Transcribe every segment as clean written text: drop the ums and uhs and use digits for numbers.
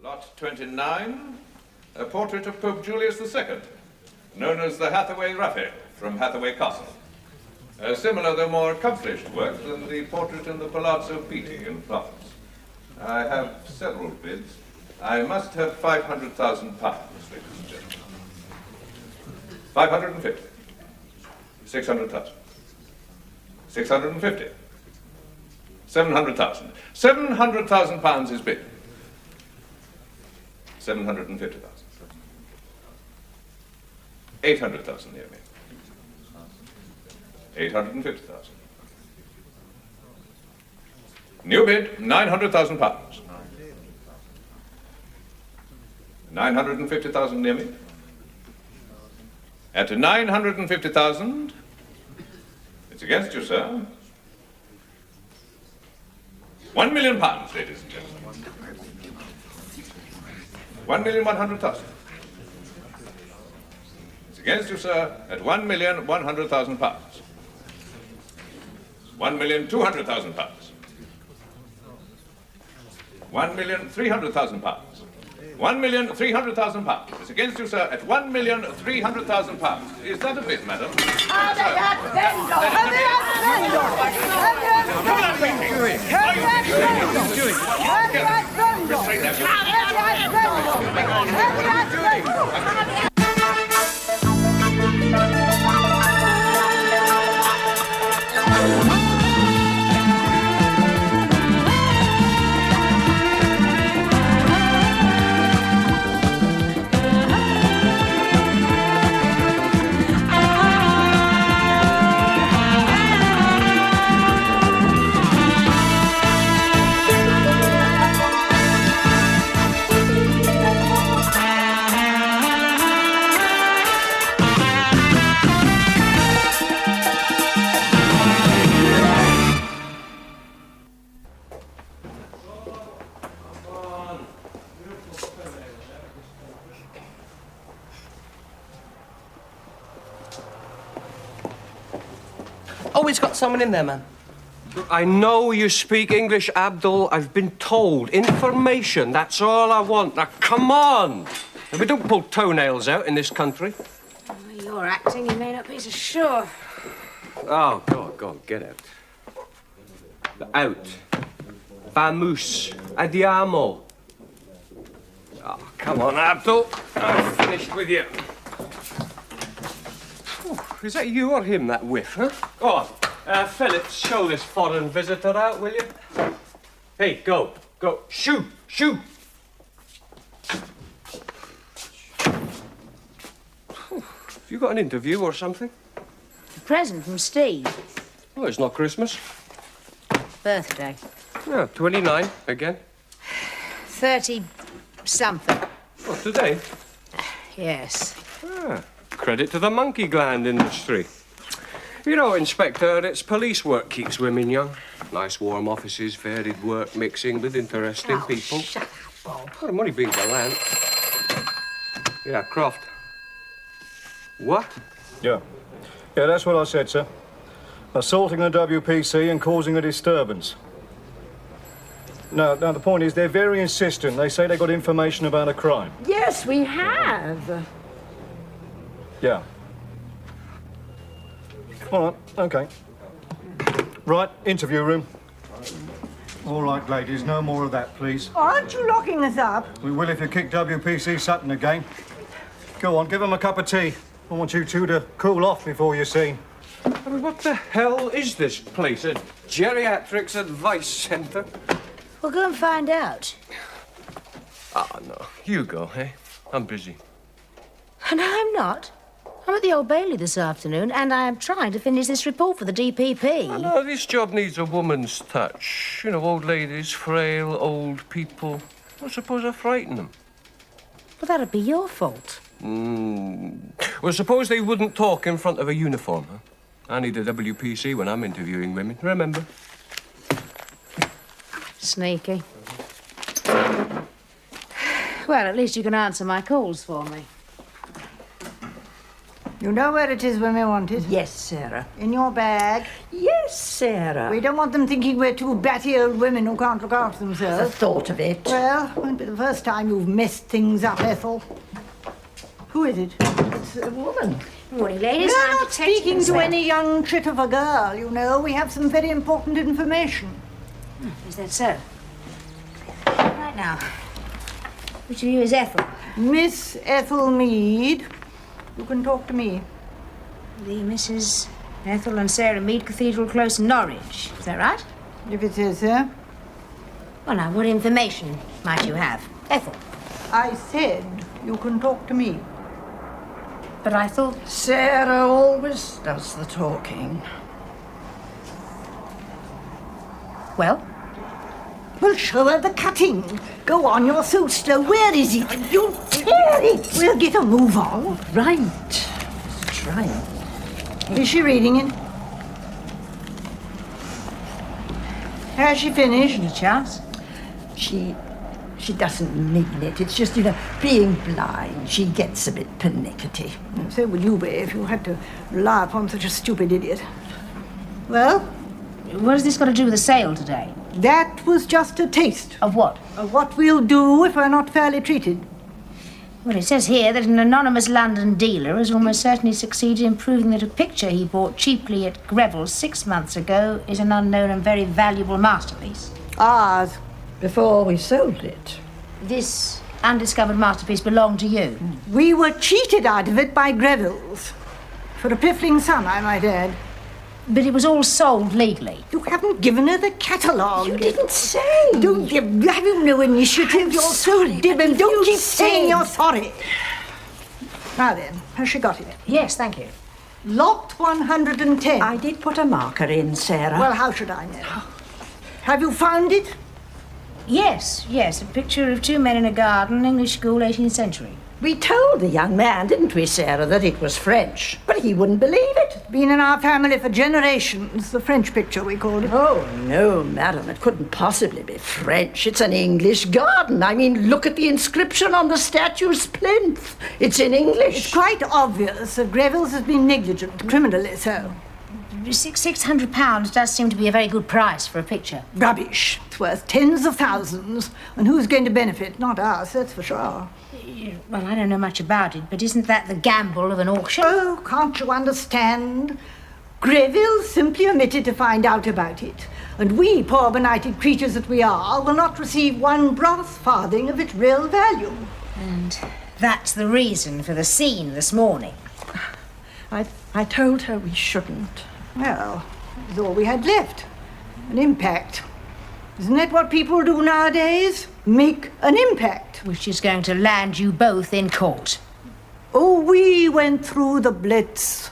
Lot 29, a portrait of Pope Julius II, known as the Hathaway Raphael from Hathaway Castle. A similar, though more accomplished work than the portrait in the Palazzo Pitti in Florence. I have several bids. I must have £500,000, ladies and gentlemen. 550. 600,000. 650. 700,000. 700,000 pounds is bid. 750,000. 800,000 near me. 850,000. New bid, 900,000 pounds. 950,000 near me. At 950,000, it's against you, sir. £1 million, ladies and gentlemen. 1,100,000. It's against you, sir, at £1,100,000. 1,200,000 pounds. 1,300,000 pounds. 1,300,000 pounds. It's against you, sir, at 1,300,000 pounds. Is that a bid, madam? Oh, it's got someone in there, man. I know you speak English, Abdul. I've been told. Information, that's all I want. Now, come on. We don't pull toenails out in this country. Oh, you're acting, you made up piece of sure. Oh, go on, get out. Out. Vamos. Andiamo. Oh, come on, Abdul. I'm finished with you. Is that you or him, that whiff, huh? Go on. Phillips, show this foreign visitor out, will you? Hey, go. Shoot. Have you got an interview or something? A present from Steve. Oh, it's not Christmas. Birthday. Yeah, 29 again. 30-something. What, today? Yes. Credit to the monkey gland industry. You know, Inspector, it's police work keeps women young. Nice warm offices, varied work, mixing with interesting people. Shut up, Bob. Well, I'm only being gallant. Yeah, Croft. What? Yeah, that's what I said, sir. Assaulting the WPC and causing a disturbance. Now, the point is, they're very insistent. They say they got information about a crime. Yes, we have. Yeah. All right, OK. Right, interview room. All right, ladies, no more of that, please. Aren't you locking us up? We will if you kick WPC Sutton again. Go on, give them a cup of tea. I want you two to cool off before you're seen. I mean, what the hell is this place? A geriatrics advice centre? Well, go and find out. Ah, no. You go, eh? I'm busy. And I'm not. I'm at the Old Bailey this afternoon, and I am trying to finish this report for the DPP. No, this job needs a woman's touch. You know, old ladies, frail, old people. I suppose I frighten them. Well, that'd be your fault. Well, suppose they wouldn't talk in front of a uniform, huh? I need a WPC when I'm interviewing women, remember? Sneaky. Well, at least you can answer my calls for me. You know where it is when we want it? Yes, Sarah. In your bag? Yes, Sarah. We don't want them thinking we're two batty old women who can't look after The themselves. thought of it. Well, it won't be the first time you've messed things up, Ethel. Who is it? It's a woman. Morning, ladies. We're I'm not Detective speaking to Inspector. any young chit of a girl, you know. We have some very important information. Is that so? Right now. Which of you is Ethel? Miss Ethel Mead, you can talk to me. The Mrs. Ethel and Sarah Mead, Cathedral Close, Norwich. Is that right? If it is, sir. Well, now, what information might you have? Ethel. I said you can talk to me. But I thought... Sarah always does the talking. Well? Well, show her the cutting. Go on, you're so slow. Where is it? You'll tear it. We'll get a move on. Right. Trying. Is she reading it? Has she finished? Any chance? She doesn't mean it. It's just, being blind. She gets a bit pernickety. So will you be if you had to rely upon such a stupid idiot. Well, What has this got to do with the sale today? that was just a taste Of what? of what we'll do if we're not fairly treated. Well, it says here that an anonymous London dealer has almost certainly succeeded in proving that a picture he bought cheaply at Greville's 6 months ago is an unknown and very valuable masterpiece. Ours. Before we sold it. This undiscovered masterpiece belonged to you. We were cheated out of it by Greville's. For a piffling sum, I might add. But it was all sold legally. You haven't given her the catalogue. You didn't say. Don't you have you no initiative? You're so dim, and don't keep saying you're sorry. Now then, has she got it? Yes, thank you. Lot 110. I did put a marker in, Sarah. Well, how should I know? Have you found it? Yes, a picture of two men in a garden, English school, 18th century. We told the young man, didn't we, Sarah, that it was French? But he wouldn't believe it. Been in our family for generations. The French picture, we called it. Oh, no, madam, it couldn't possibly be French. It's an English garden. I mean, look at the inscription on the statue's plinth. It's in English. It's quite obvious that Greville's has been negligent, criminally so. £600 does seem to be a very good price for a picture. Rubbish. It's worth tens of thousands. And who's going to benefit? Not us, that's for sure. Well, I don't know much about it, but isn't that the gamble of an auction? Oh, can't you understand? Greville simply omitted to find out about it. And we, poor benighted creatures that we are, will not receive one brass farthing of its real value. And that's the reason for the scene this morning. I told her we shouldn't. Well, it was all we had left. An impact. Isn't that what people do nowadays? Make an impact. Which is going to land you both in court. Oh, we went through the blitz.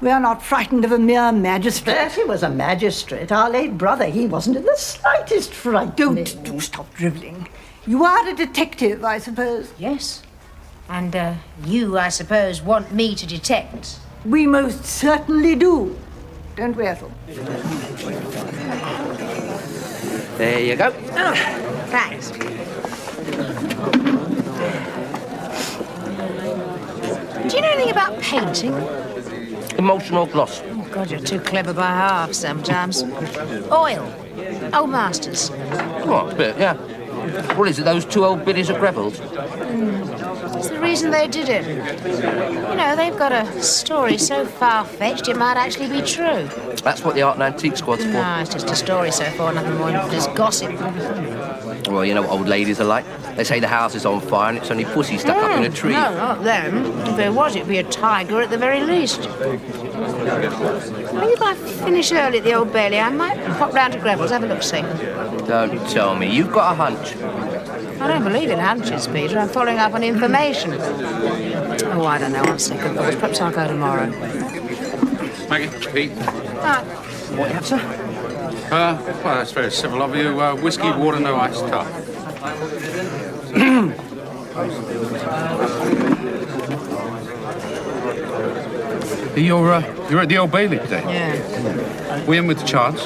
We are not frightened of a mere magistrate. Bertie was a magistrate. Our late brother, he wasn't in the slightest frightening. Do stop drivelling. You are a detective, I suppose. Yes. And you, I suppose, want me to detect. We most certainly do. Don't we, Ethel? There you go. Thanks. Do you know anything about painting? Emotional gloss. Oh, God, you're too clever by half sometimes. Oil. Old masters. Oh, a bit, yeah. What is it, those two old biddies at Greville's? That's the reason they did it. You know, they've got a story so far-fetched it might actually be true. That's what the Art and Antique Squad's for. No, it's just a story so far, nothing more than just gossip. Well, you know what old ladies are like. They say the house is on fire and it's only pussy stuck up in a tree. No, not them. If there was, it'd be a tiger at the very least. Maybe if I finish early at the Old Bailey, I might pop round to Greville's, have a look-see. Don't tell me. You've got a hunch. I don't believe in hunches, Peter. I'm following up on information. Oh, I don't know. I'm sick of those. Perhaps I'll go tomorrow. Maggie, Pete. Right. What you have, sir? Well, that's very civil of you. Whiskey, water, no ice, tough. You're at the Old Bailey today? Yeah. We in with the charts?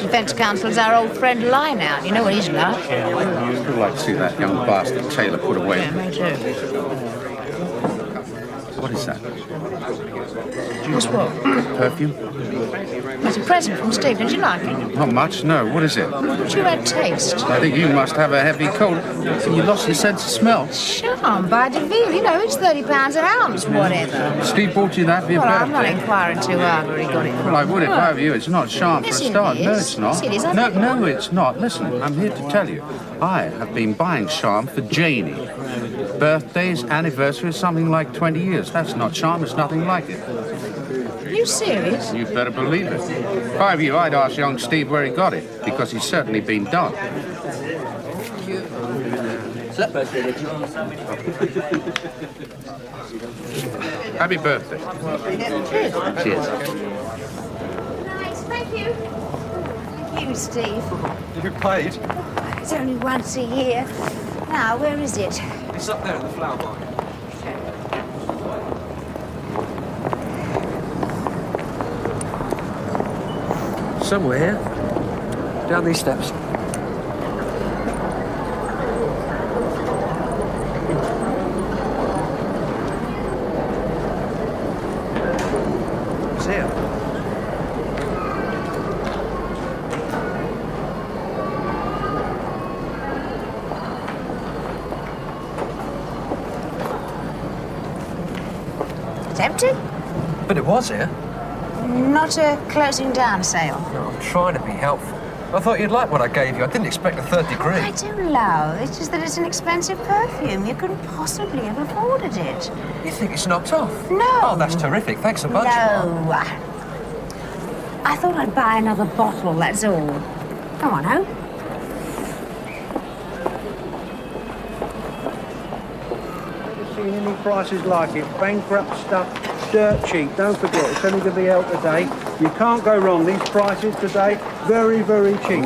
Defence counsel's our old friend Lineout. You know what he's like. I'd like to see that young bastard Taylor put away. Yeah, me too. What is that? What's what? Perfume? It's a present from Steve. Did you like it? Not much, no. What is it? But you had taste. I think you must have a heavy cold. You lost your sense of smell. Charm by Deville. You know, it's £30 an ounce, whatever. Steve bought you that for your Well, birthday. I'm not inquiring too hard where he got it from. Well, I would if I were you. It's not charm for a Yes, it start. No, is. it's not. Yes, it is. No, it's not. Listen, I'm here to tell you. I have been buying charm for Janie. Birthdays, anniversaries, something like 20 years. That's not charm. It's nothing like it. Are you serious? You better believe it. If I were you, I'd ask young Steve where he got it, because he's certainly been done. Happy birthday. Cheers. Nice, thank you. Thank you, Steve. You paid? It's only once a year. Now, where is it? It's up there in the flower market. Somewhere here. Down these steps. It's here. It's empty? But it was here. Not a closing down sale. No, I'm trying to be helpful. I thought you'd like what I gave you. I didn't expect a third degree. I do, love. It's just that it's an expensive perfume. You couldn't possibly have afforded it. You think it's knocked off? No. Oh, that's terrific. Thanks a bunch. No. I thought I'd buy another bottle, that's all. Come on, Ho. Never seen any prices like it. Bankrupt stuff, dirt cheap. Don't forget, it's only going to be out today. You can't go wrong. These prices today, very, very cheap.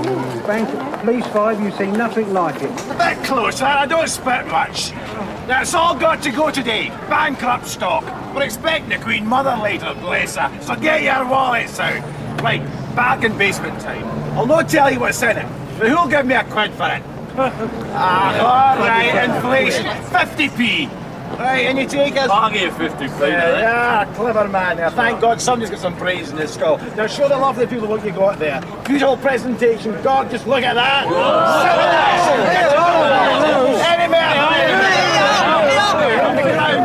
Police 5, you see nothing like it. A bit closer, I don't expect much. That's all got to go today. Bankrupt stock. We're expecting the Queen Mother later, bless her. So get your wallets out. Right, back in basement time. I'll not tell you what's in it, but who'll give me a quid for it? All right, inflation, 50p. Right, and you take us? I'll give you 50p. Yeah, clever man there. Thank God somebody's got some praise in his skull. Now show the lovely people what you got there. Beautiful presentation. God, just look at that. Any man,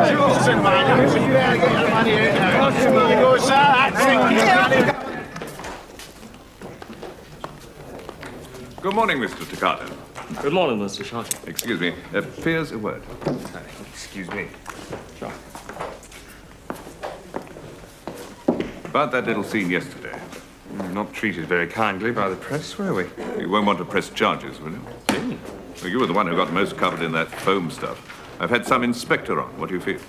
jewels in man. You better get your money out now. Here you go, sir. That's it. Good morning, Mr. Toccato. Good morning, Mr. Sharkey. Excuse me. Fears a word. Excuse me. Sure. About that little scene yesterday. Not treated very kindly by the press, were we? You won't want to press charges, will you? Me? Well, you were the one who got most covered in that foam stuff. I've had some inspector on. What do you feel?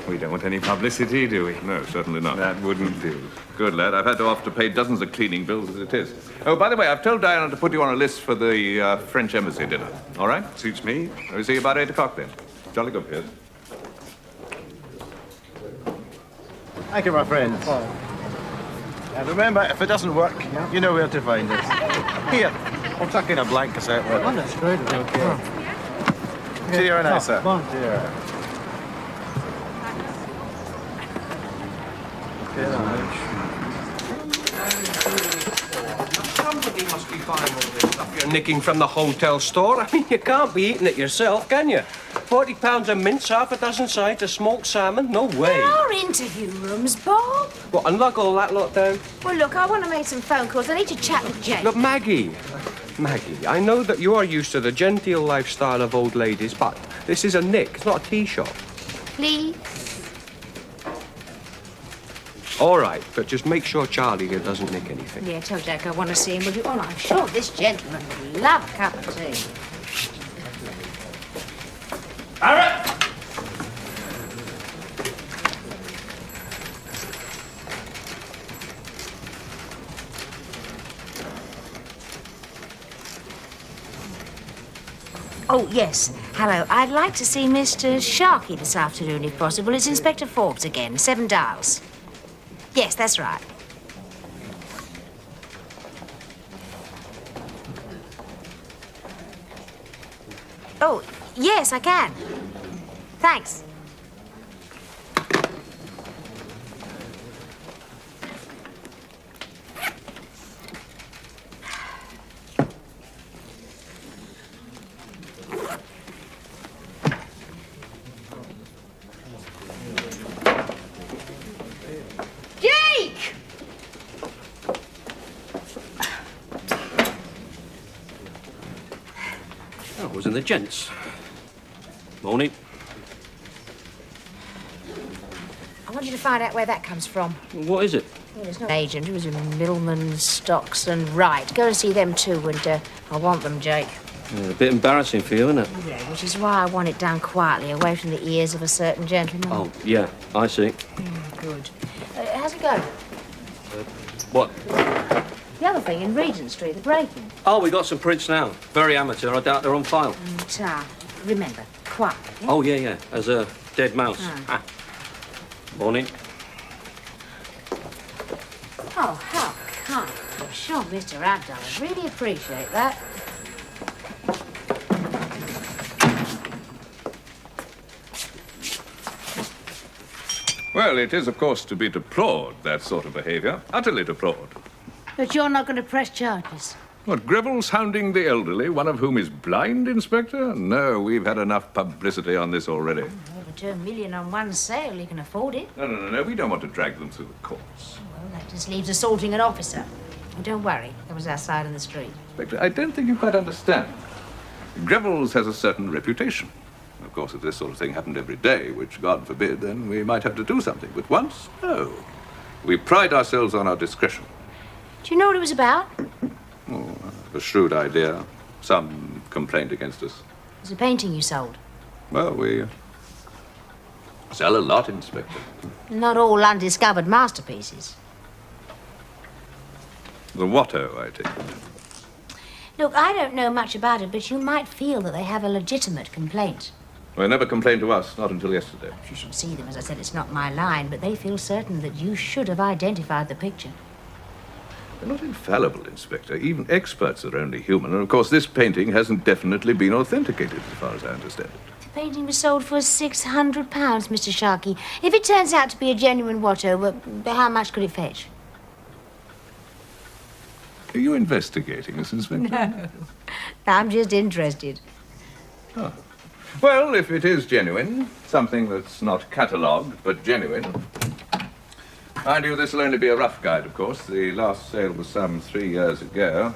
We don't want any publicity, do we? No, certainly not. That wouldn't do. Good, lad. I've had to have to pay dozens of cleaning bills as it is. Oh, by the way, I've told Diana to put you on a list for the French embassy dinner. All right? Suits me. We'll see you about 8 o'clock then. Jolly good, Piers. Thank you, my friend. And remember, if it doesn't work, you know where to find us. Here, I'll tuck in a blank cassette. Oh, that's great. Okay. See you very nice, sir. Bye. Yeah. Somebody must be buying all this stuff you're nicking from the hotel store. I mean, you can't be eating it yourself, can you? £40 of mince, half a dozen sides of smoked salmon? No way. There are interview rooms, Bob. What, and lug all that lot down? Well, look, I want to make some phone calls. I need to chat with Jane. Look, Maggie, I know that you are used to the genteel lifestyle of old ladies, but this is a nick, it's not a tea shop. Please? All right, but just make sure Charlie here doesn't nick anything. Yeah, tell Jack I want to see him, will you? Oh, I'm sure this gentleman would love a cup of tea. All right. Oh, yes. Hello. I'd like to see Mr. Sharkey this afternoon, if possible. It's Inspector Forbes again, 7 Dials. Yes, that's right. Oh, yes, I can. Thanks. and the gents. Morning. I want you to find out where that comes from. What is it? Well, it's not an agent. It was a Millman, Stocks and Wright. Go and see them too, and I want them, Jake. Yeah, a bit embarrassing for you, isn't it? Yeah, which is why I want it done quietly, away from the ears of a certain gentleman. Oh, yeah, I see. Good. How's it going? What? The other thing in Regent Street, the breaking. Oh, we got some prints now. Very amateur. I doubt they're on file. Remember, quiet. Yeah? Oh, yeah. As a dead mouse. Ah. Morning. Oh, how kind. I'm sure Mr. Abdul would really appreciate that. Well, it is, of course, to be deplored, that sort of behaviour. Utterly deplored. But you're not going to press charges. What, Greville's hounding the elderly, one of whom is blind, Inspector? No, we've had enough publicity on this already. Over $2 million on one sale, you can afford it. No, we don't want to drag them through the courts. Well, that just leaves assaulting an officer. And don't worry, that was outside in the street. Inspector, I don't think you quite understand. Greville's has a certain reputation. Of course, if this sort of thing happened every day, which God forbid, then we might have to do something. But once, no. We pride ourselves on our discretion. Do you know what it was about? Oh, a shrewd idea. Some complaint against us. It was a painting you sold. Well, we sell a lot, Inspector. Not all undiscovered masterpieces. The Watteau, I take it. Look, I don't know much about it, but you might feel that they have a legitimate complaint. Well, they never complained to us, not until yesterday. You should see them. As I said, it's not my line, but they feel certain that you should have identified the picture. They're not infallible, Inspector. Even experts are only human. And, of course, this painting hasn't definitely been authenticated, as far as I understand it. The painting was sold for £600, Mr. Sharkey. If it turns out to be a genuine Watteau, well, how much could it fetch? Are you investigating us, Inspector? No. I'm just interested. Oh. Well, if it is genuine, something that's not catalogued, but genuine. Mind you, this will only be a rough guide, of course. The last sale was some 3 years ago.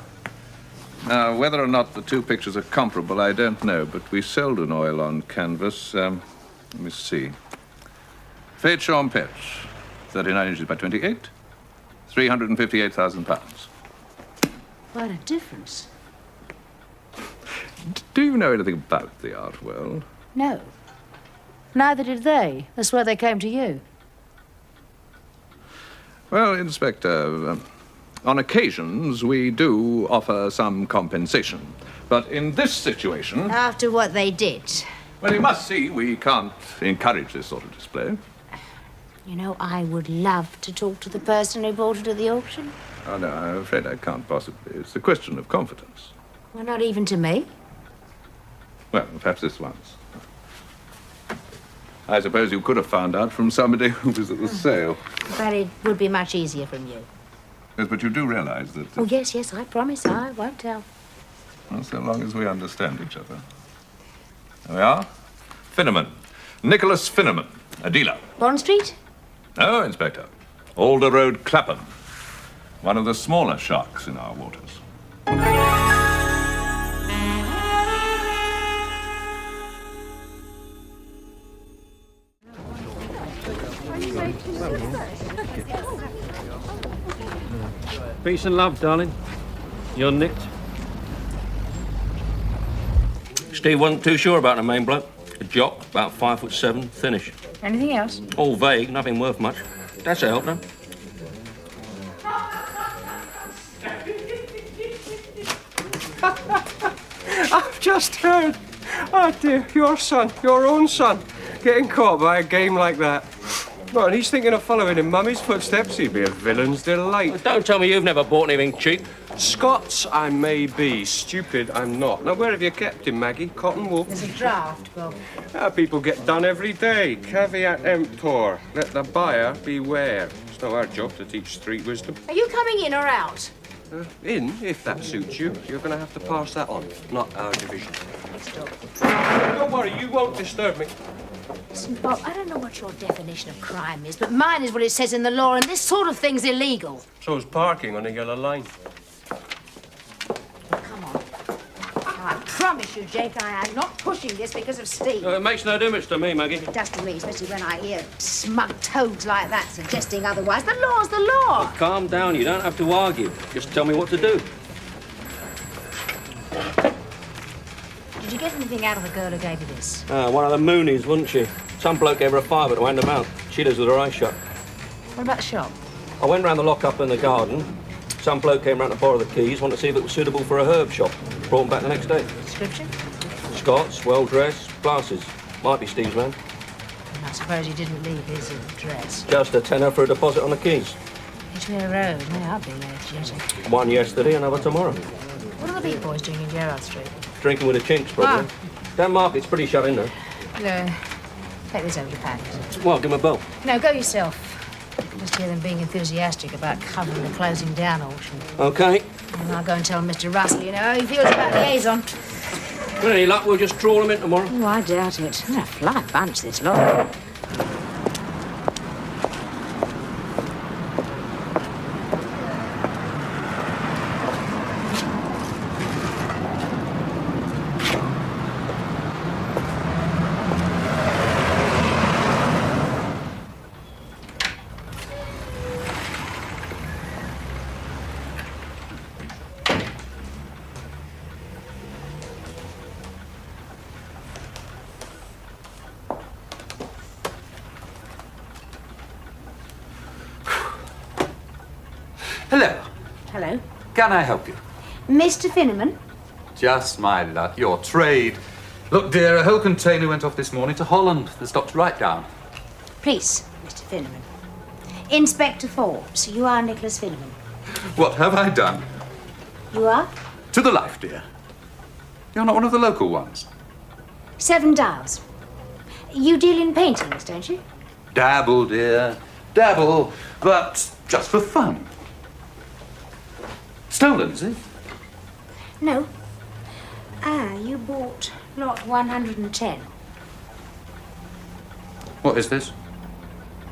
Now, whether or not the two pictures are comparable, I don't know, but we sold an oil on canvas. Let me see. Fate Champetch, 39 inches by 28, £358,000. What a difference. Do you know anything about the art world? No. Neither did they. That's why they came to you. Well, Inspector, on occasions we do offer some compensation. But in this situation... After what they did. Well, you must see we can't encourage this sort of display. You know, I would love to talk to the person who bought it at the auction. Oh, no, I'm afraid I can't possibly. It's a question of confidence. Well, not even to me. Well, perhaps this once. I suppose you could have found out from somebody who was at the sale. But it would be much easier from you. Yes, but you do realize that... Oh, yes, I promise I won't tell. Well, so long as we understand each other. There we are. Finneman. Nicholas Finneman, a dealer. Bond Street? No, Inspector. Alder Road, Clapham. One of the smaller sharks in our waters. Peace and love, darling. You're nicked. Steve wasn't too sure about the main bloke. A jock, about 5'7", thinnish. Anything else? All vague, nothing worth much. That's a help, though. I've just heard. Oh, dear, your son, your own son, getting caught by a game like that. Well, and he's thinking of following in Mummy's footsteps. He'd be a villain's delight. Don't tell me you've never bought anything cheap. Scots I may be, stupid I'm not. Now, where have you kept him, Maggie? Cotton wool? There's a draft, Bob. People get done every day. Caveat emptor. Let the buyer beware. It's not our job to teach street wisdom. Are you coming in or out? In, if that suits you. You're going to have to pass that on. Not our division. Don't worry, you won't disturb me. Listen, Bob, I don't know what your definition of crime is, but mine is what it says in the law, and this sort of thing's illegal. So's parking on a yellow line. Come on. I promise you, Jake, I am not pushing this because of Steve. It makes no difference to me, Maggie. It does to me, especially when I hear smug toads like that suggesting otherwise. The law's the law. Well, calm down. You don't have to argue. Just tell me what to do. Did you get anything out of the girl who gave you this? One of the Moonies, wasn't she? Some bloke gave her a fiver to hand them out. She does with her eyes shut. What about the shop? I went round the lock-up in the garden. Some bloke came round to borrow the keys, wanted to see if it was suitable for a herb shop. Brought them back the next day. Description? Scots, well-dressed, glasses. Might be Steve's man. I suppose he didn't leave his address. Just a tenner for a deposit on the keys. Edgware Road. Yeah, I'll be there, duty. One yesterday, another tomorrow. What are the big boys doing in Gerrard Street? Drinking with the chinks, probably. Dan Market's pretty shut in, though. No. Take this over to Pat. Well, give him a bell. No, go yourself. Just hear them being enthusiastic about covering the closing down auction. OK. And I'll go and tell Mr. Russell, you know, how he feels about liaison. With any luck, we'll just trawl him in tomorrow. Oh, I doubt it. They're a fly bunch, this lot. Hello. Hello. Can I help you? Mr. Finneman? Just my luck, your trade. Look, dear, a whole container went off this morning to Holland. The stock's right down. Please, Mr. Finneman. Inspector Forbes, you are Nicholas Finneman. What have I done? You are? To the life, dear. You're not one of the local ones. 7 Dials. You deal in paintings, don't you? Dabble, dear. Dabble, but just for fun. Stolen, is it? No. You bought lot 110. What is this?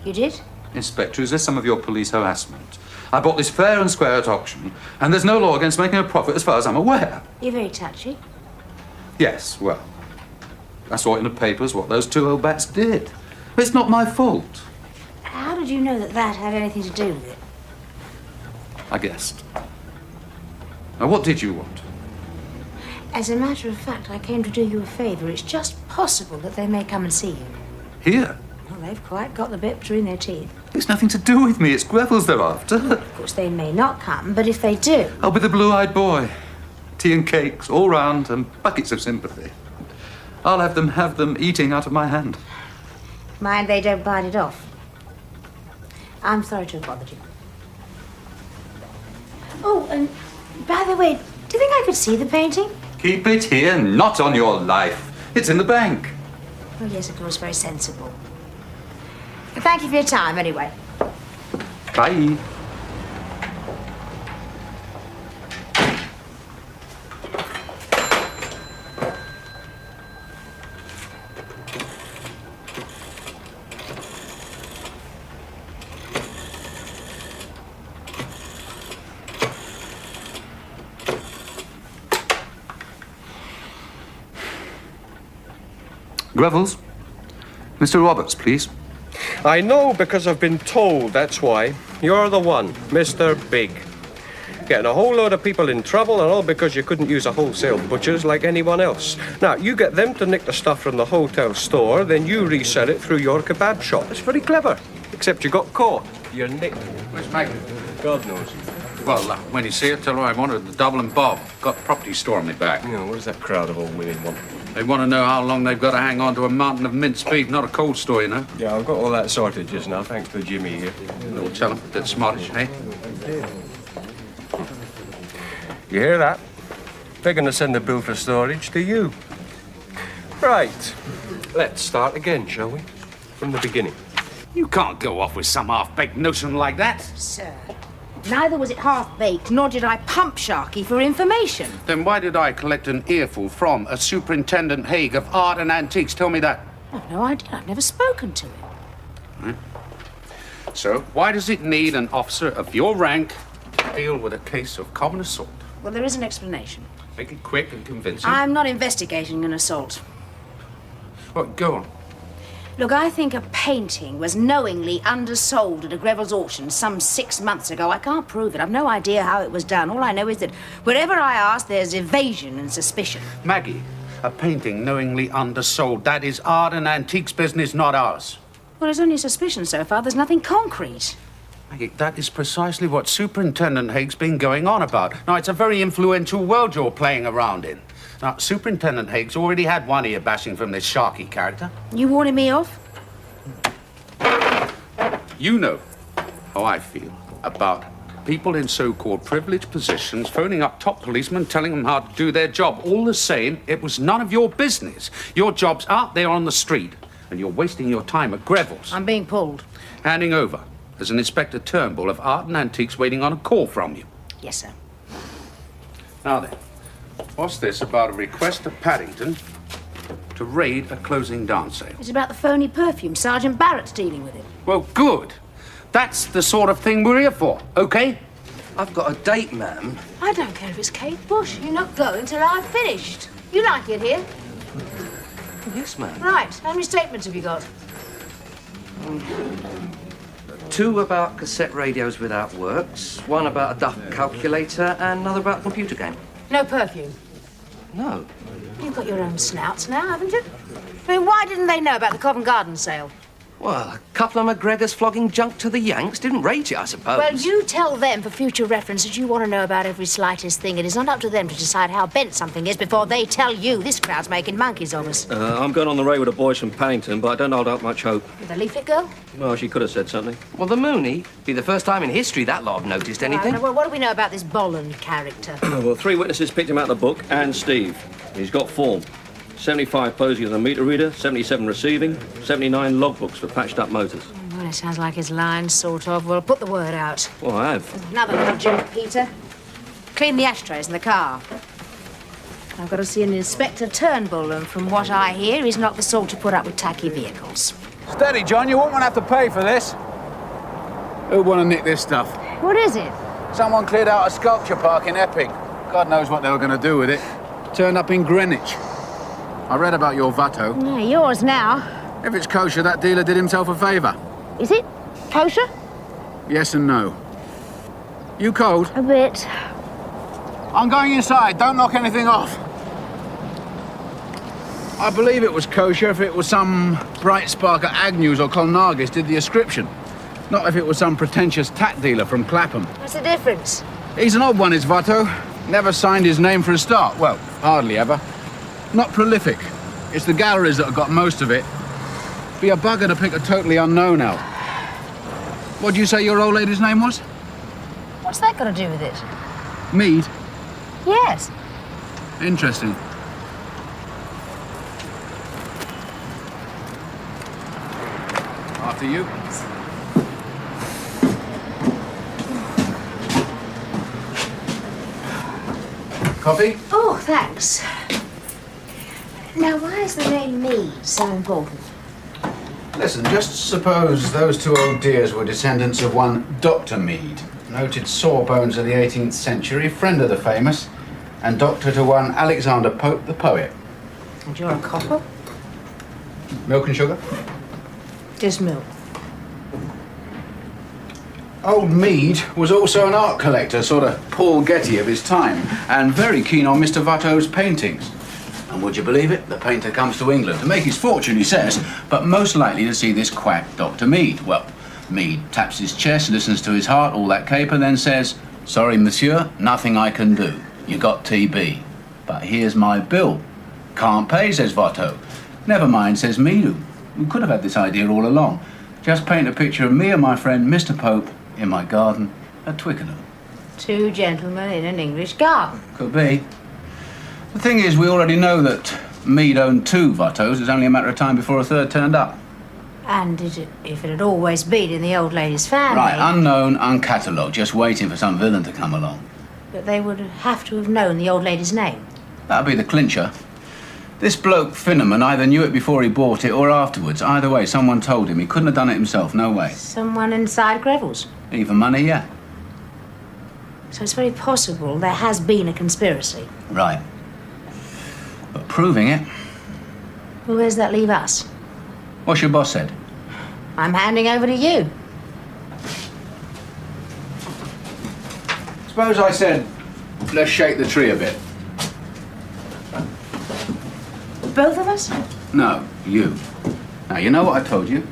You did? Inspector, is this some of your police harassment? I bought this fair and square at auction, and there's no law against making a profit as far as I'm aware. You're very touchy. Yes, well, I saw it in the papers what those 2 old bats did. It's not my fault. How did you know that that had anything to do with it? I guessed. Now, what did you want? As a matter of fact, I came to do you a favour. It's just possible that they may come and see you. Here? Well, they've quite got the bit between their teeth. It's nothing to do with me. It's Greville's they're after. Of course, they may not come, but if they do... I'll be the blue-eyed boy. Tea and cakes all round and buckets of sympathy. I'll have them eating out of my hand. Mind they don't bite it off. I'm sorry to have bothered you. Oh, and by the way, do you think I could see the painting? Keep it here, not on your life. It's in the bank. Oh, yes, of course, very sensible. But thank you for your time, anyway. Bye. Grevels? Mr. Roberts, please. I know because I've been told, that's why. You're the one, Mr. Big. Getting a whole load of people in trouble and all because you couldn't use a wholesale butcher's like anyone else. Now, you get them to nick the stuff from the hotel store, then you resell it through your kebab shop. It's very clever. Except you got caught. You're nicked. Where's Maggie? God knows. Well, when you see her, tell her I wanted the double and bob. Got the property store on me back. You know, what does that crowd of old women want? They want to know how long they've got to hang on to a mountain of minced beef, not a cold store, you know. Yeah, I've got all that sorted just now, thanks to Jimmy here. Little tell them, bit smartish, eh? You hear that? They're going to send the bill for storage to you. Right. Let's start again, shall we? From the beginning. You can't go off with some half-baked notion like that. Sir, neither was it half-baked, nor did I pump Sharky for information. Then why did I collect an earful from a Superintendent Haig of Art and Antiques? Tell me that. I've no idea. I've never spoken to him. Right. So, why does it need an officer of your rank to deal with a case of common assault? Well, there is an explanation. Make it quick and convincing. I'm not investigating an assault. Well, go on. Look, I think a painting was knowingly undersold at a Greville's auction some 6 months ago. I can't prove it. I've no idea how it was done. All I know is that wherever I ask, there's evasion and suspicion. Maggie, a painting knowingly undersold. That is art and antiques business, not ours. Well, it's only a suspicion so far. There's nothing concrete. Maggie, that is precisely what Superintendent Haig's been going on about. Now, it's a very influential world you're playing around in. Now, Superintendent Haig's already had one ear bashing from this Sharky character. You warning me off? You know how I feel about people in so-called privileged positions phoning up top policemen, telling them how to do their job. All the same, it was none of your business. Your job's out there on the street, and you're wasting your time at Greville's. I'm being pulled. Handing over as an Inspector Turnbull of Art and Antiques waiting on a call from you. Yes, sir. Now then, what's this about a request of Paddington to raid a closing dance sale? It's about the phony perfume. Sergeant Barrett's dealing with it. Well, good. That's the sort of thing we're here for, okay? I've got a date, ma'am. I don't care if it's Kate Bush. You're not going till I've finished. You like it here? Yes, ma'am. Right. How many statements have you got? 2 about cassette radios without works, 1 about a duck calculator, and another about a computer game. No perfume? No. You've got your own snouts now, haven't you? I mean, why didn't they know about the Covent Garden sale? Well, a couple of McGregors flogging junk to the Yanks didn't rate it, I suppose. Well, you tell them for future reference that you want to know about every slightest thing. It is not up to them to decide how bent something is before they tell you. This crowd's making monkeys of us. I'm going on the raid with the boys from Paddington, but I don't hold out much hope. With the leaflet girl? Well, she could have said something. Well, the Mooney be the first time in history that lot have noticed anything. Well, what do we know about this Bolland character? Well, 3 witnesses picked him out of the book, and Steve. He's got form. 75 posing as a meter reader, 77 receiving, 79 logbooks for patched up motors. Well, it sounds like his line, sort of. Well, put the word out. Well, I have. Another little joke, Peter. Clean the ashtrays in the car. I've got to see an Inspector Turnbull, and from what I hear, he's not the sort to put up with tacky vehicles. Steady, John, you won't want to have to pay for this. Who'd want to nick this stuff? What is it? Someone cleared out a sculpture park in Epping. God knows what they were going to do with it. Turned up in Greenwich. I read about your Vato. Yeah, yours now. If it's kosher, that dealer did himself a favour. Is it? Kosher? Yes and no. You cold? A bit. I'm going inside. Don't knock anything off. I believe it was kosher if it was some bright spark at Agnew's or Colnagis did the ascription. Not if it was some pretentious tat dealer from Clapham. What's the difference? He's an odd one, is Vato. Never signed his name for a start. Well, hardly ever. Not prolific. It's the galleries that have got most of it. Be a bugger to pick a totally unknown out. What'd you say your old lady's name was? What's that got to do with it? Mead? Yes. Interesting. After you. Coffee? Oh, thanks. Now, why is the name Mead so important? Listen, just suppose those 2 old dears were descendants of one Dr. Mead, noted sawbones of the 18th century, friend of the famous, and doctor to one Alexander Pope, the poet. And you're a copper? Milk and sugar? Just milk. Old Mead was also an art collector, sort of Paul Getty of his time, and very keen on Mr. Watteau's paintings. And would you believe it? The painter comes to England to make his fortune, he says, but most likely to see this quack Dr. Mead. Well, Mead taps his chest, listens to his heart, all that caper, then says, "Sorry, monsieur, nothing I can do. You got TB. But here's my bill." "Can't pay," says Watteau. "Never mind," says Mead, who could have had this idea all along. "Just paint a picture of me and my friend Mr. Pope in my garden at Twickenham." 2 gentlemen in an English garden. Could be. The thing is, we already know that Mead owned 2 Watteaus. It's only a matter of time before a third turned up. And if it had always been in the old lady's family... Right, unknown, uncatalogued, just waiting for some villain to come along. But they would have to have known the old lady's name. That'd be the clincher. This bloke, Finneman, either knew it before he bought it or afterwards. Either way, someone told him. He couldn't have done it himself, no way. Someone inside Greville's. Even money, yeah. So it's very possible there has been a conspiracy. Right. But proving it, Well, where does that leave us? what's your boss said? I'm handing over to you. Suppose I said, let's shake the tree a bit. Both of us? No, you. Now, you know what I told you?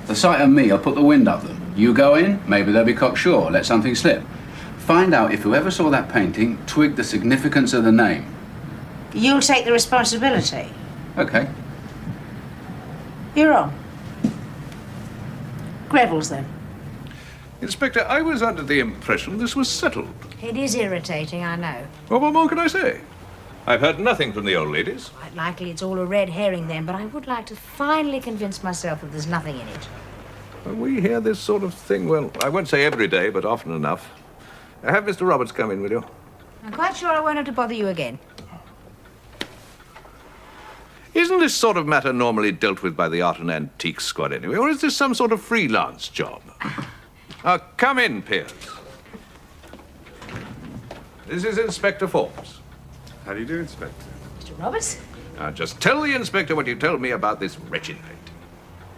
The sight of me will put the wind up them. You go in, maybe they'll be cocksure, let something slip. Find out if whoever saw that painting twigged the significance of the name. You'll take the responsibility. Okay. You're on. Greville's, then. Inspector, I was under the impression this was settled. It is irritating, I know. Well, what more can I say? I've heard nothing from the old ladies. Quite likely it's all a red herring then, but I would like to finally convince myself that there's nothing in it. When we hear this sort of thing, well, I won't say every day, but often enough. Have Mr. Roberts come in, will you? I'm quite sure I won't have to bother you again. Isn't this sort of matter normally dealt with by the Art and Antiques Squad anyway, or is this some sort of freelance job? Come in, Pierce. This is Inspector Forbes. How do you do, Inspector? Mr. Roberts? Now, just tell the Inspector what you told me about this wretched painting.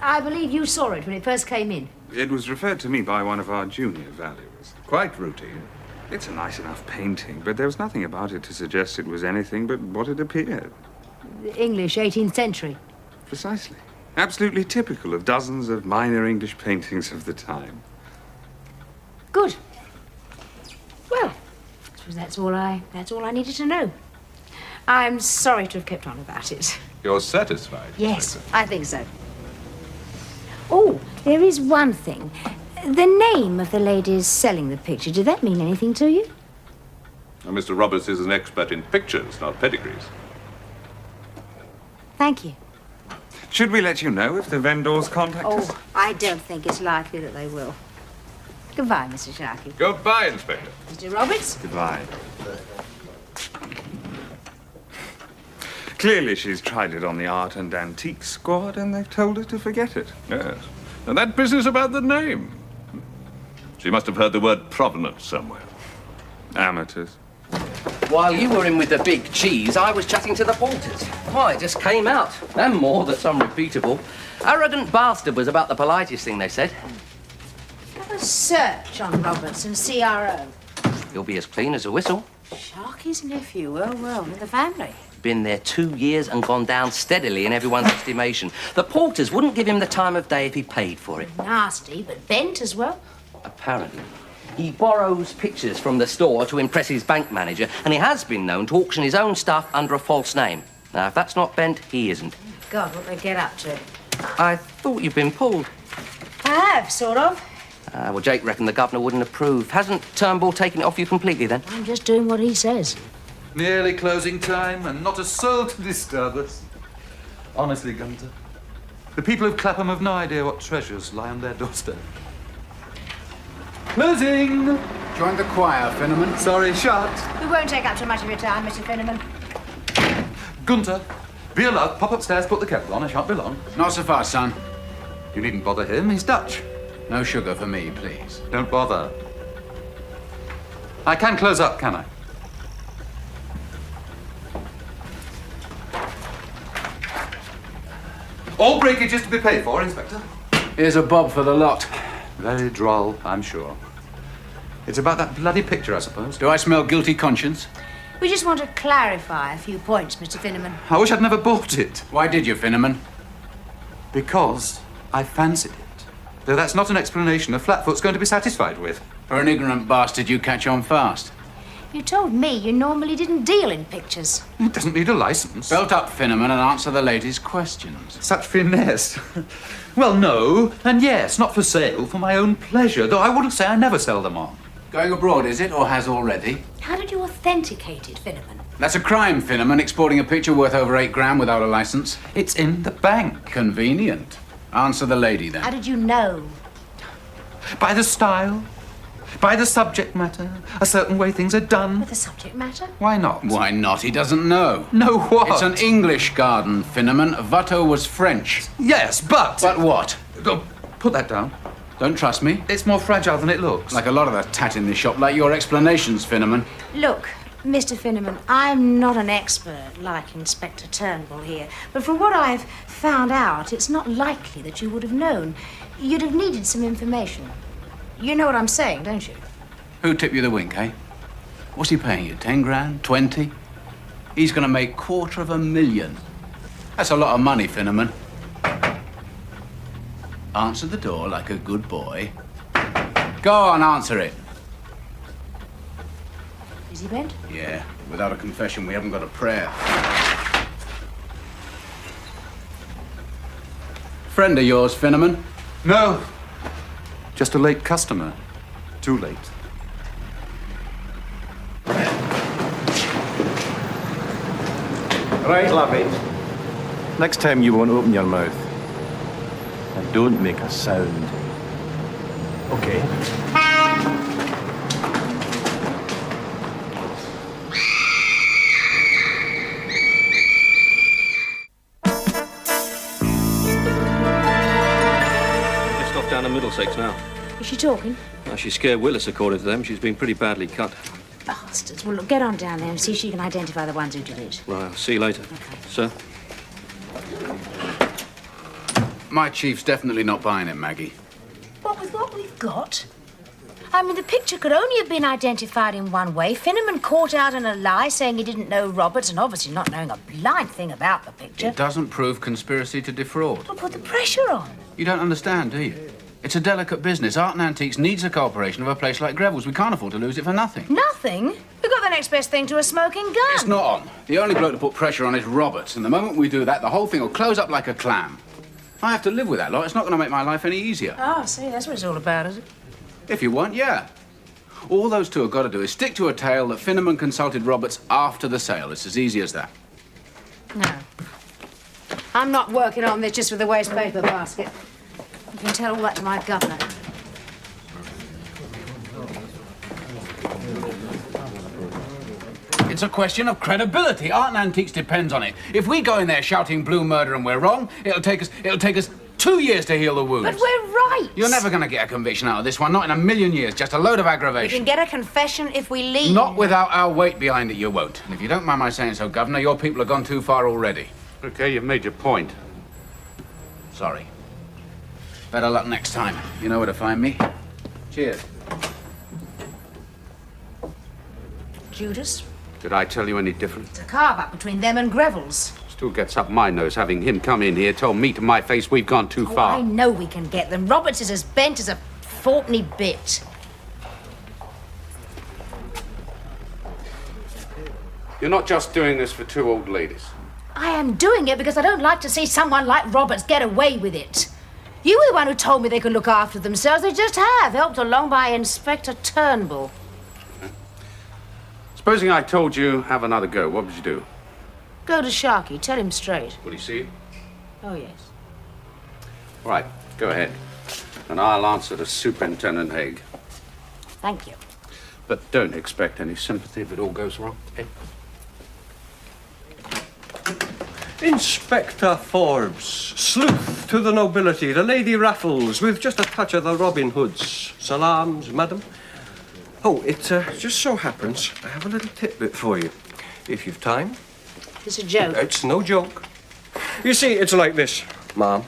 I believe you saw it when it first came in. It was referred to me by one of our junior valuers. Quite routine. It's a nice enough painting, but there was nothing about it to suggest it was anything but what it appeared. English, 18th century. Precisely. Absolutely typical of dozens of minor English paintings of the time. Good. Well, I suppose that's all I needed to know. I'm sorry to have kept on about it. You're satisfied? Yes, I think so. Oh, there is one thing. The name of the ladies selling the picture, did that mean anything to you? Now, Mr. Roberts is an expert in pictures, not pedigrees. Thank you. Should we let you know if the vendors contact us? Oh, I don't think it's likely that they will. Goodbye, Mr. Sharkey. Goodbye, Inspector. Mr. Roberts? Goodbye. Clearly she's tried it on the Art and Antiques Squad and they've told her to forget it. Yes. And that business about the name. She must have heard the word provenance somewhere. Amateurs. While you were in with the big cheese, I was chatting to the porters. Why, it just came out. And more that's unrepeatable. Arrogant bastard was about the politest thing they said. Have a search on Roberts and CRO. He'll be as clean as a whistle. Sharky's nephew, well, in the family. Been there 2 years and gone down steadily in everyone's estimation. The porters wouldn't give him the time of day if he paid for it. Nasty, but bent as well. Apparently. He borrows pictures from the store to impress his bank manager, and he has been known to auction his own stuff under a false name. Now, if that's not bent, he isn't. God, what they get up to. I thought you'd been pulled. I have, sort of. Well, Jake reckoned the governor wouldn't approve. Hasn't Turnbull taken it off you completely, then? I'm just doing what he says. Nearly closing time and not a soul to disturb us. Honestly, Gunter, the people of Clapham have no idea what treasures lie on their doorstep. Closing! Join the choir, Finneman. Sorry, shut. We won't take up too much of your time, Mr. Finneman. Gunter, be allowed, pop upstairs, put the kettle on. I shan't be long. Not so fast, son. You needn't bother him, he's Dutch. No sugar for me, please. Don't bother. I can close up, can I? All breakages to be paid for, Inspector. Here's a bob for the lot. Very droll, I'm sure. It's about that bloody picture, I suppose. Do I smell guilty conscience? We just want to clarify a few points, Mr. Finneman. I wish I'd never bought it. Why did you, Finneman? Because I fancied it. Though that's not an explanation a Flatfoot's going to be satisfied with. For an ignorant bastard, you catch on fast. You told me you normally didn't deal in pictures. It doesn't need a license. Belt up, Finneman, and answer the ladies' questions. Such finesse. Well, no, and yes, not for sale, for my own pleasure, though I wouldn't say I never sell them on. Going abroad, is it, or has already? How did you authenticate it, Finneman? That's a crime, Finneman, exporting a picture worth over £8 without a license. It's in the bank. Convenient. Answer the lady, then. How did you know? By the style, by the subject matter, a certain way things are done. With the subject matter? Why not? Why not? He doesn't know. Know what? It's an English garden, Finneman. Watteau was French. Yes, but... But what? Oh, put that down. Don't trust me? It's more fragile than it looks. Like a lot of the tat in this shop, like your explanations, Finneman. Look, Mr. Finneman, I'm not an expert like Inspector Turnbull here, but from what I've found out, it's not likely that you would have known. You'd have needed some information. You know what I'm saying, don't you? Who tipped you the wink, eh? What's he paying you, 10 grand, 20? He's gonna make $250,000. That's a lot of money, Finneman. Answer the door like a good boy. Go on, answer it. Is he bent? Yeah, without a confession, we haven't got a prayer. Friend of yours, Finneman? No. Just a late customer. Too late. Right, Lovey. Next time you won't open your mouth. And don't make a sound. Okay. Just off down to Middlesex now. Is she talking? Well, she scared Willis, according to them. She's been pretty badly cut. Bastards. Well, look, get on down there and see if she can identify the ones who did it. Right, I'll see you later. Okay. Sir? My chief's definitely not buying it, Maggie. What with what we've got? I mean, the picture could only have been identified in one way. Finneman caught out in a lie, saying he didn't know Roberts, and obviously not knowing a blind thing about the picture. It doesn't prove conspiracy to defraud. Well, put the pressure on. You don't understand, do you? It's a delicate business. Art and Antiques needs the cooperation of a place like Greville's. We can't afford to lose it for nothing. Nothing? We've got the next best thing to a smoking gun. It's not on. The only bloke to put pressure on is Roberts, and the moment we do that, the whole thing will close up like a clam. I have to live with that lot. It's not going to make my life any easier. Oh, see, that's what it's all about, is it? If you want, yeah. All those two have got to do is stick to a tale that Finneman consulted Roberts after the sale. It's as easy as that. No. I'm not working on this just with a waste paper basket. You can tell all that to my governor. It's a question of credibility. Art and Antiques depends on it. If we go in there shouting blue murder and we're wrong, it'll take us 2 years to heal the wounds. But we're right. You're never going to get a conviction out of this one, not in a million years. Just a load of We aggravation. can get a confession if we leave. Not without our weight behind it, you won't. And if you don't mind my saying so, Governor, your people have gone too far already. Okay, you've made your point. Sorry. Better luck next time. You know where to find me. Cheers. Judas? Did I tell you any different? It's a carve-up between them and Greville's. Still gets up my nose having him come in here, told me to my face we've gone too Oh, far. I know we can get them. Roberts is as bent as a fourpenny bit. You're not just doing this for two old ladies. I am doing it because I don't like to see someone like Roberts get away with it. You were the one who told me they could look after themselves. They just have, helped along by Inspector Turnbull. Supposing I told you have another go, what would you do? Go to Sharkey. Tell him straight. Will he see you? Oh, yes. All right, go ahead. And I'll answer to Superintendent Haig. Thank you. But don't expect any sympathy if it all goes wrong. Eh? Inspector Forbes, sleuth to the nobility, the Lady Raffles, with just a touch of the Robin Hoods. Salams, madam. Oh, it just so happens I have a little tidbit for you, if you've time. It's a joke. It's no joke. You see, it's like this, ma'am.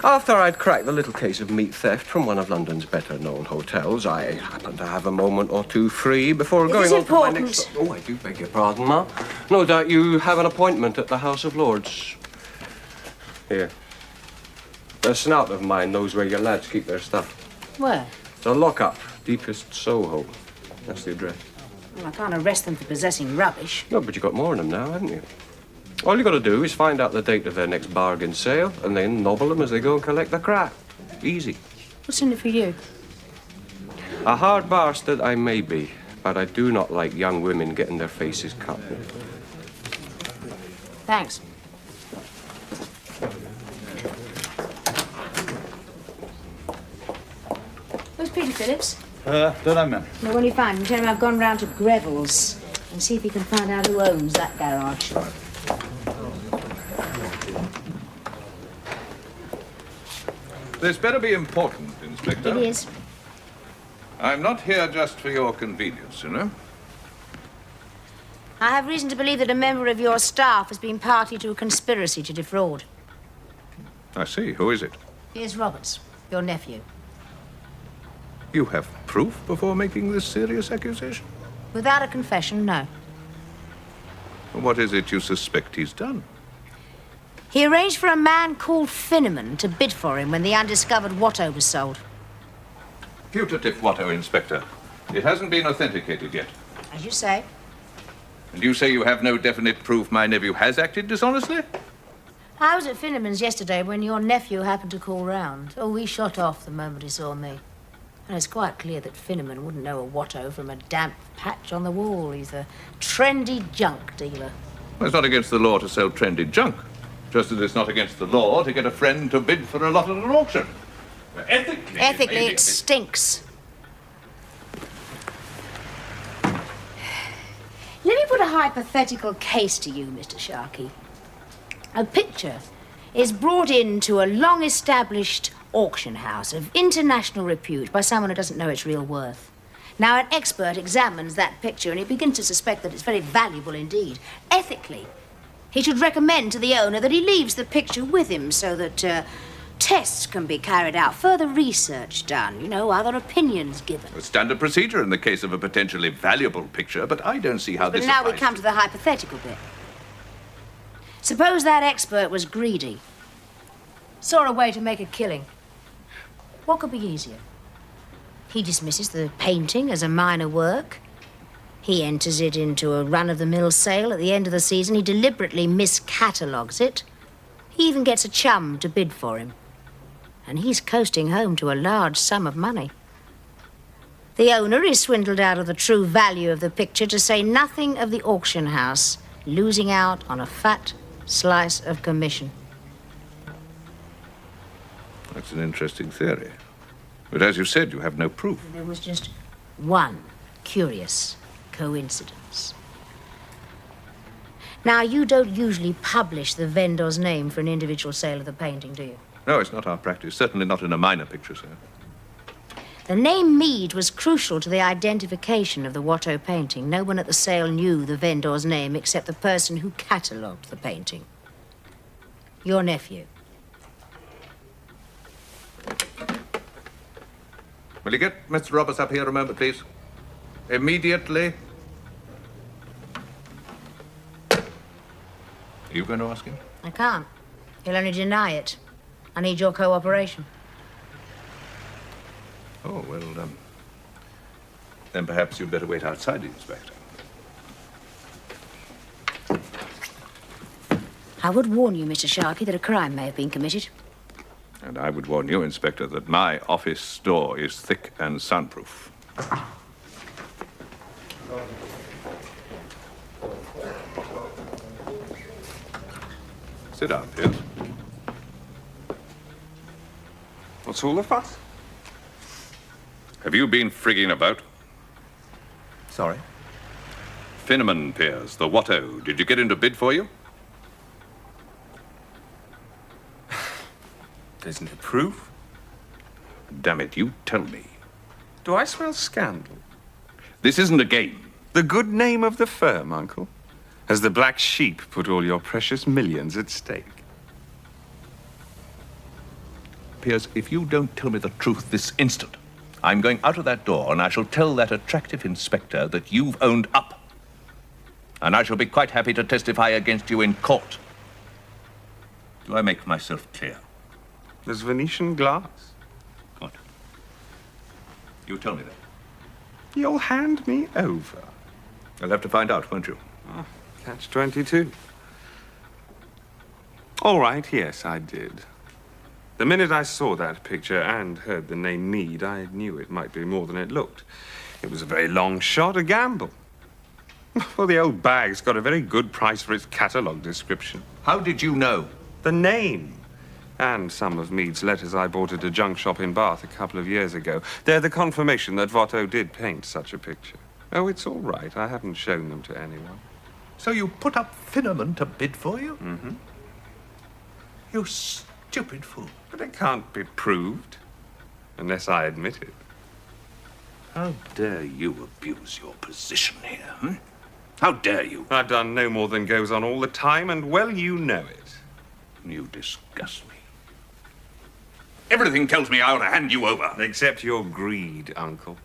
After I'd cracked the little case of meat theft from one of London's better-known hotels, I happened to have a moment or two free before going on to my next... Oh, I do beg your pardon, ma'am. No doubt you have an appointment at the House of Lords. Here. A snout of mine knows where your lads keep their stuff. Where? It's a lock-up, deepest Soho. That's the address. Well, I can't arrest them for possessing rubbish. No, but you've got more of them now, haven't you? All you got to do is find out the date of their next bargain sale and then nobble them as they go and collect the crap. Easy. What's in it for you? A hard bastard I may be, but I do not like young women getting their faces cut. Thanks. Where's Peter Phillips? Don't know, ma'am. Well, when you find him, tell him I've gone round to Greville's and see if he can find out who owns that garage. This better be important, Inspector. It is. I'm not here just for your convenience, you know. I have reason to believe that a member of your staff has been party to a conspiracy to defraud. I see. Who is it? Here's Roberts, your nephew. You have proof before making this serious accusation? Without a confession, no. What is it you suspect he's done? He arranged for a man called Finneman to bid for him when the undiscovered Watto was sold. Putative Watto, Inspector. It hasn't been authenticated yet. As you say. And you say you have no definite proof my nephew has acted dishonestly? I was at Finneman's yesterday when your nephew happened to call round. Oh, he shot off the moment he saw me. And it's quite clear that Finneman wouldn't know a Watto from a damp patch on the wall. He's a trendy junk dealer. Well, it's not against the law to sell trendy junk. Just as it's not against the law to get a friend to bid for a lot at an auction. Ethically, it stinks. Let me put a hypothetical case to you, Mr. Sharkey. A picture is brought into a long-established auction house of international repute by someone who doesn't know its real worth. Now, an expert examines that picture and he begins to suspect that it's very valuable indeed. Ethically, he should recommend to the owner that he leaves the picture with him so that tests can be carried out, further research done, you know, other opinions given. A standard procedure in the case of a potentially valuable picture, but I don't see how But this now applies we come to the hypothetical bit. Suppose that expert was greedy, saw a way to make a killing. What could be easier? He dismisses the painting as a minor work. He enters it into a run-of-the-mill sale at the end of the season. He deliberately miscatalogues it. He even gets a chum to bid for him. And he's coasting home to a large sum of money. The owner is swindled out of the true value of the picture, to say nothing of the auction house losing out on a fat slice of commission. That's an interesting theory. But as you said, you have no proof. There was just one curious coincidence. Now, you don't usually publish the vendor's name for an individual sale of the painting, do you? No, it's not our practice. Certainly not in a minor picture, sir. The name Mead was crucial to the identification of the Watto painting. No one at the sale knew the vendor's name except the person who catalogued the painting. Your nephew. Will you get Mr. Roberts up here a moment, please? Immediately. Are you going to ask him? I can't. He'll only deny it. I need your cooperation. Oh, well, then perhaps you'd better wait outside, Inspector. I would warn you, Mr. Sharkey, that a crime may have been committed. And I would warn you, Inspector, that my office door is thick and soundproof. Sit down, Pierce. What's all the fuss? Have you been frigging about? Sorry? Finneman, Piers, the Watto. Did you get him to bid for you? There's no proof. Damn it, you tell me. Do I smell scandal? This isn't a game. The good name of the firm, Uncle. Has the black sheep put all your precious millions at stake? Piers, if you don't tell me the truth this instant, I'm going out of that door and I shall tell that attractive inspector that you've owned up. And I shall be quite happy to testify against you in court. Do I make myself clear? There's Venetian glass. Good. You tell me that. You'll hand me over. I'll have to find out, won't you? Oh, catch-22. All right, yes, I did. The minute I saw that picture and heard the name Mead, I knew it might be more than it looked. It was a very long shot, a gamble. Well, the old bag's got a very good price for its catalogue description. How did you know? The name. And some of Mead's letters I bought at a junk shop in Bath a couple of years ago. They're the confirmation that Watto did paint such a picture. Oh, it's all right. I haven't shown them to anyone. So you put up Finneman to bid for you? Mm-hmm. You stupid fool. But it can't be proved unless I admit it. How dare you abuse your position here, hmm? How dare you? I've done no more than goes on all the time, and well, you know it. You disgust me. Everything tells me I ought to hand you over. Except your greed, Uncle.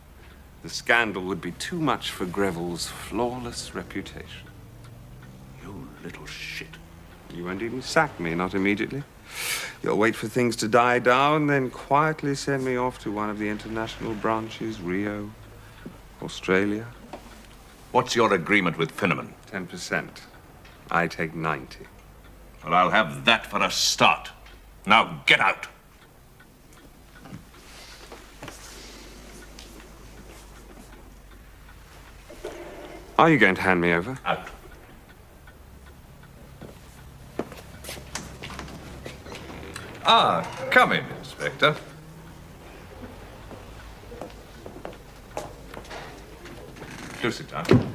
The scandal would be too much for Greville's flawless reputation. You little shit. You won't even sack me, not immediately. You'll wait for things to die down, then quietly send me off to one of the international branches, Rio, Australia. What's your agreement with Finneman? 10%. I take 90. Well, I'll have that for a start. Now, get out. Are you going to hand me over? Out. Ah, come in, Inspector. Do sit down.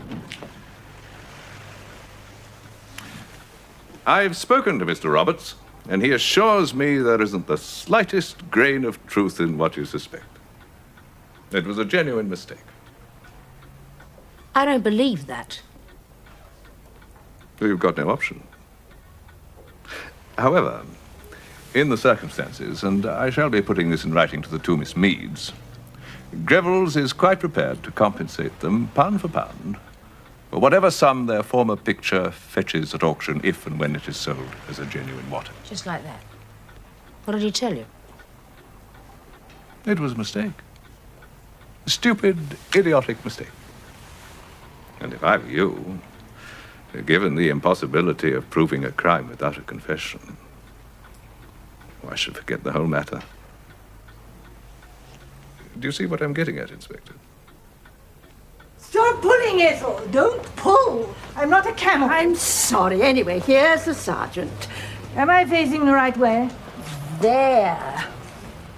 I've spoken to Mr. Roberts, and he assures me there isn't the slightest grain of truth in what you suspect. It was a genuine mistake. I don't believe that. You've got no option. However, in the circumstances, and I shall be putting this in writing to the two Miss Meads, Greville's is quite prepared to compensate them, pound for pound, for whatever sum their former picture fetches at auction if and when it is sold as a genuine Watton. Just like that. What did he tell you? It was a mistake. A stupid, idiotic mistake. And if I were you, given the impossibility of proving a crime without a confession, I should forget the whole matter. Do you see what I'm getting at, Inspector? Stop pulling, Ethel. Don't pull. I'm not a camel. I'm sorry. Anyway, here's the sergeant. Am I facing the right way? There.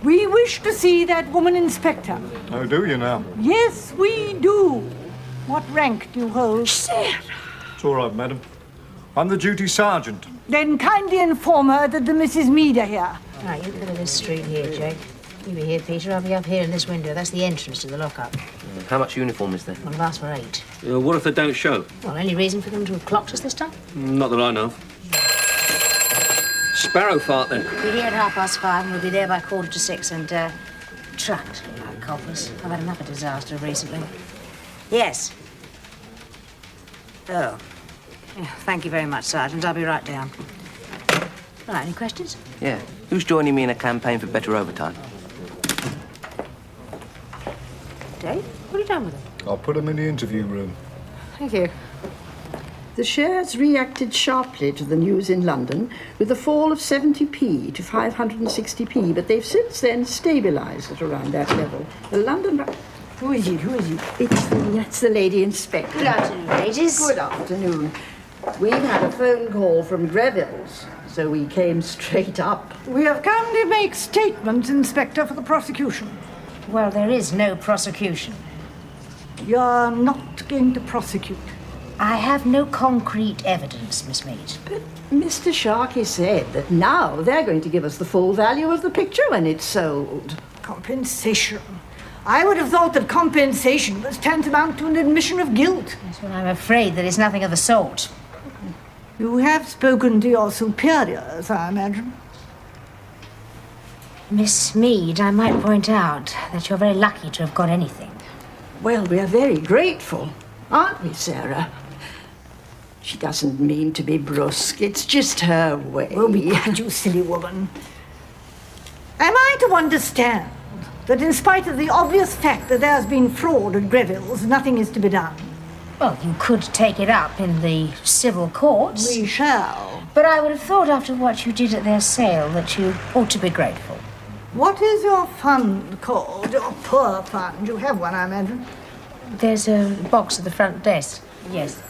We wish to see that woman, Inspector. Oh, do you now? Yes, we do. What rank do you hold? Sarah. It's all right, madam. I'm the duty sergeant. Then kindly inform her that the Mrs. Mead are here. Right, you cover this street here, Jake. You be here, Peter. I'll be up here in this window. That's the entrance to the lockup. How much uniform is there? Well, I've asked for 8. What if they don't show? Well, any reason for them to have clocked us this time? Not that I know of. Sparrow fart, then. We're here at 5:30 and we'll be there by 5:45 and, trucked like coppers. I've had enough of disaster recently. Yes. Oh. Yeah, thank you very much, Sergeant. I'll be right down. Right, any questions? Yeah. Who's joining me in a campaign for better overtime? Dave, what have you done with them? I'll put them in the interview room. Thank you. The shares reacted sharply to the news in London with a fall of 70p to 560p, but they've since then stabilised at around that level. The London... Who is it? Who is it? That's the lady inspector. Good afternoon, ladies. Good afternoon. We've had a phone call from Greville's, so we came straight up. We have come to make statements, Inspector, for the prosecution. Well, there is no prosecution. You're not going to prosecute. I have no concrete evidence, Miss Mead. But Mr. Sharkey said that now they're going to give us the full value of the picture when it's sold. Compensation. I would have thought that compensation was tantamount to an admission of guilt. Yes, well, I'm afraid that it's nothing of the sort. You have spoken to your superiors, I imagine. Miss Mead, I might point out that you're very lucky to have got anything. Well, we're very grateful, aren't we, Sarah? She doesn't mean to be brusque. It's just her way. Oh, be quiet, you silly woman. Am I to understand that in spite of the obvious fact that there's been fraud at Greville's, nothing is to be done? Well, you could take it up in the civil courts. We shall. But I would have thought after what you did at their sale that you ought to be grateful. What is your fund called? Your poor fund. You have one, I imagine. There's a box at the front desk. Yes.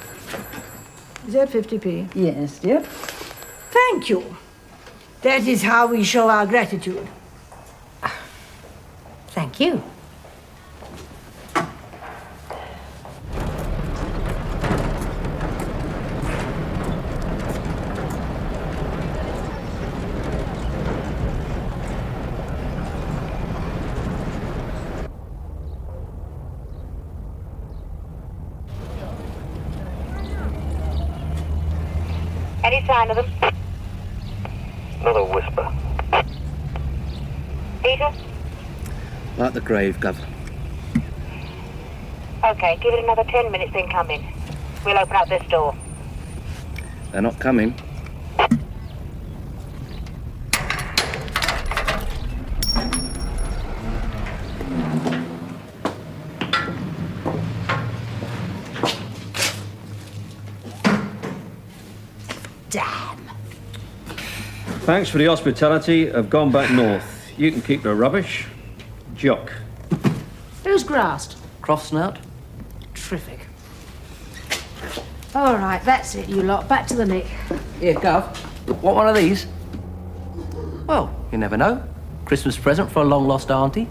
Is that 50p? Yes, dear. Thank you. That is how we show our gratitude. Thank you. Any sign of them? Not a whisper. Peter? Like the grave, Gov. Okay, give it another 10 minutes, then come in. We'll open up this door. They're not coming. Damn. Thanks for the hospitality. I've gone back north. You can keep the rubbish. Jock. Who's grassed? Croft snout? Terrific. All right, that's it, you lot. Back to the Nick. Here, Gov. Want one of these? Well, you never know. Christmas present for a long-lost auntie.